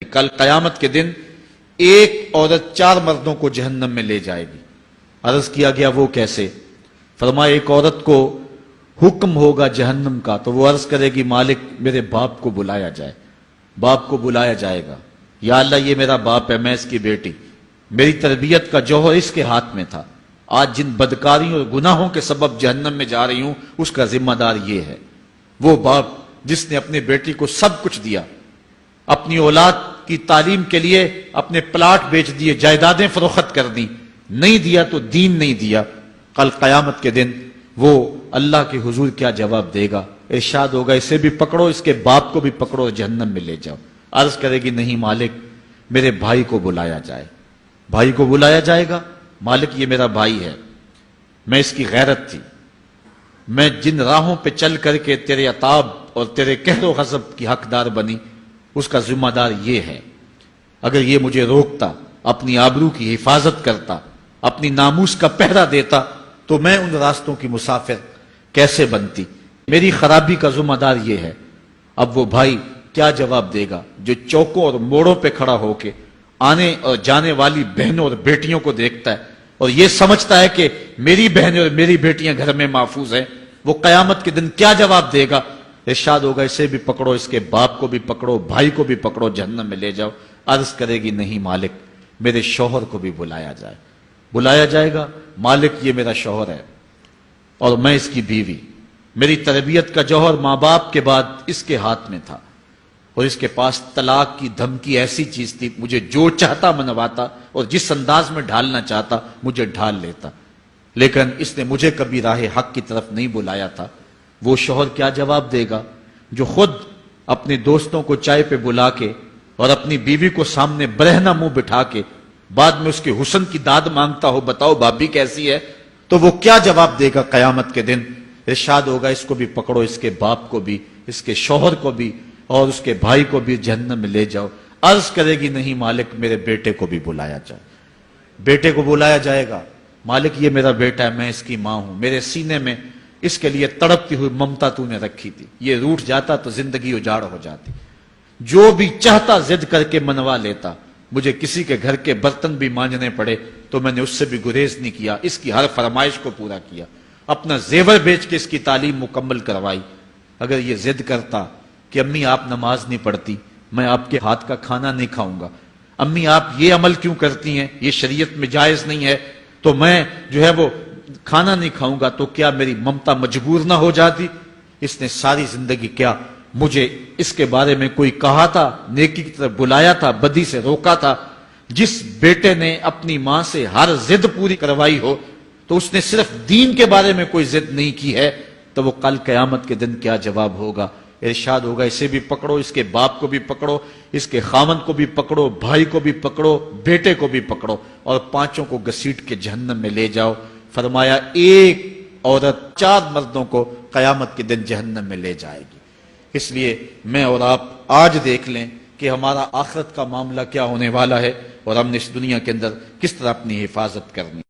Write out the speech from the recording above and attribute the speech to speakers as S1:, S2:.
S1: کل قیامت کے دن ایک عورت 4 مردوں کو جہنم میں لے جائے گی۔ عرض کیا گیا وہ کیسے؟ فرمایا ایک عورت کو حکم ہوگا جہنم کا تو وہ عرض کرے گی مالک میرے باپ کو بلایا جائے۔ باپ کو بلایا جائے گا، یا اللہ یہ میرا باپ ہے، میں اس کی بیٹی، میری تربیت کا جوہر اس کے ہاتھ میں تھا، آج جن بدکاریوں اور گناہوں کے سبب جہنم میں جا رہی ہوں اس کا ذمہ دار یہ ہے۔ وہ باپ جس نے اپنے بیٹی کو سب کچھ دیا، اپنی اولاد کی تعلیم کے لیے اپنے پلاٹ بیچ دیے، جائیدادیں فروخت کر دی، نہیں دیا تو دین نہیں دیا، کل قیامت کے دن وہ اللہ کے حضور کیا جواب دے گا؟ ارشاد ہوگا اسے بھی پکڑو، اس کے باپ کو بھی پکڑو اور جہنم میں لے جاؤ۔ عرض کرے گی نہیں مالک میرے بھائی کو بلایا جائے۔ بھائی کو بلایا جائے گا، مالک یہ میرا بھائی ہے، میں اس کی غیرت تھی، میں جن راہوں پہ چل کر کے تیرے عتاب اور تیرے قہر و غضب کی حقدار بنی اس کا ذمہ دار یہ ہے، اگر یہ مجھے روکتا، اپنی آبرو کی حفاظت کرتا، اپنی ناموس کا پہرا دیتا تو میں ان راستوں کی مسافر کیسے بنتی؟ میری خرابی کا ذمہ دار یہ ہے۔ اب وہ بھائی کیا جواب دے گا جو چوکوں اور موڑوں پہ کھڑا ہو کے آنے اور جانے والی بہنوں اور بیٹیوں کو دیکھتا ہے اور یہ سمجھتا ہے کہ میری بہنیں اور میری بیٹیاں گھر میں محفوظ ہیں؟ وہ قیامت کے دن کیا جواب دے گا؟ ارشاد ہوگا اسے بھی پکڑو، اس کے باپ کو بھی پکڑو، بھائی کو بھی پکڑو، جہنم میں لے جاؤ۔ عرض کرے گی نہیں مالک میرے شوہر کو بھی بلایا جائے۔ بلایا جائے گا، مالک یہ میرا شوہر ہے اور میں اس کی بیوی، میری تربیت کا جوہر ماں باپ کے بعد اس کے ہاتھ میں تھا اور اس کے پاس طلاق کی دھمکی ایسی چیز تھی، مجھے جو چاہتا منواتا اور جس انداز میں ڈھالنا چاہتا مجھے ڈھال لیتا، لیکن اس نے مجھے کبھی راہ حق کی طرف نہیں بلایا تھا۔ وہ شوہر کیا جواب دے گا جو خود اپنے دوستوں کو چائے پہ بلا کے اور اپنی بیوی کو سامنے برہنہ منہ بٹھا کے بعد میں اس کے حسن کی داد مانگتا ہو، بتاؤ بھابی کیسی ہے؟ تو وہ کیا جواب دے گا قیامت کے دن؟ ارشاد ہوگا اس کو بھی پکڑو، اس کے باپ کو بھی، اس کے شوہر کو بھی اور اس کے بھائی کو بھی جہنم میں لے جاؤ۔ عرض کرے گی نہیں مالک میرے بیٹے کو بھی بلایا جائے۔ بیٹے کو بلایا جائے گا، مالک یہ میرا بیٹا ہے، میں اس کی ماں ہوں، میرے سینے میں اس کے لیے تڑپتی ہوئی ممتا تو نے رکھی تھی، یہ روٹھ جاتا تو زندگی اجاڑ ہو جاتی، جو بھی چاہتا ضد کر کے منوا لیتا، مجھے کسی کے گھر کے برتن بھی مانجنے پڑے تو میں نے اس سے بھی گریز نہیں کیا، اس کی ہر فرمائش کو پورا کیا، اپنا زیور بیچ کے اس کی تعلیم مکمل کروائی۔ اگر یہ ضد کرتا کہ امی آپ نماز نہیں پڑھتی، میں آپ کے ہاتھ کا کھانا نہیں کھاؤں گا، امی آپ یہ عمل کیوں کرتی ہیں، یہ شریعت میں جائز نہیں ہے، تو میں جو ہے وہ کھانا نہیں کھاؤں گا، تو کیا میری ممتا مجبور نہ ہو جاتی؟ اس نے ساری زندگی کیا مجھے اس کے بارے میں کوئی کہا تھا، نیکی کی طرف بلایا تھا، بدی سے روکا تھا؟ جس بیٹے نے اپنی ماں سے ہر ضد پوری کروائی ہو تو اس نے صرف دین کے بارے میں کوئی ضد نہیں کی ہے، تو وہ کل قیامت کے دن کیا جواب ہوگا؟ ارشاد ہوگا اسے بھی پکڑو، اس کے باپ کو بھی پکڑو، اس کے خاوند کو بھی پکڑو، بھائی کو بھی پکڑو، بیٹے کو بھی پکڑو اور 5 کو گھسیٹ کے جہنم میں لے جاؤ۔ فرمایا ایک عورت 4 مردوں کو قیامت کے دن جہنم میں لے جائے گی۔ اس لیے میں اور آپ آج دیکھ لیں کہ ہمارا آخرت کا معاملہ کیا ہونے والا ہے اور ہم نے اس دنیا کے اندر کس طرح اپنی حفاظت کرنی۔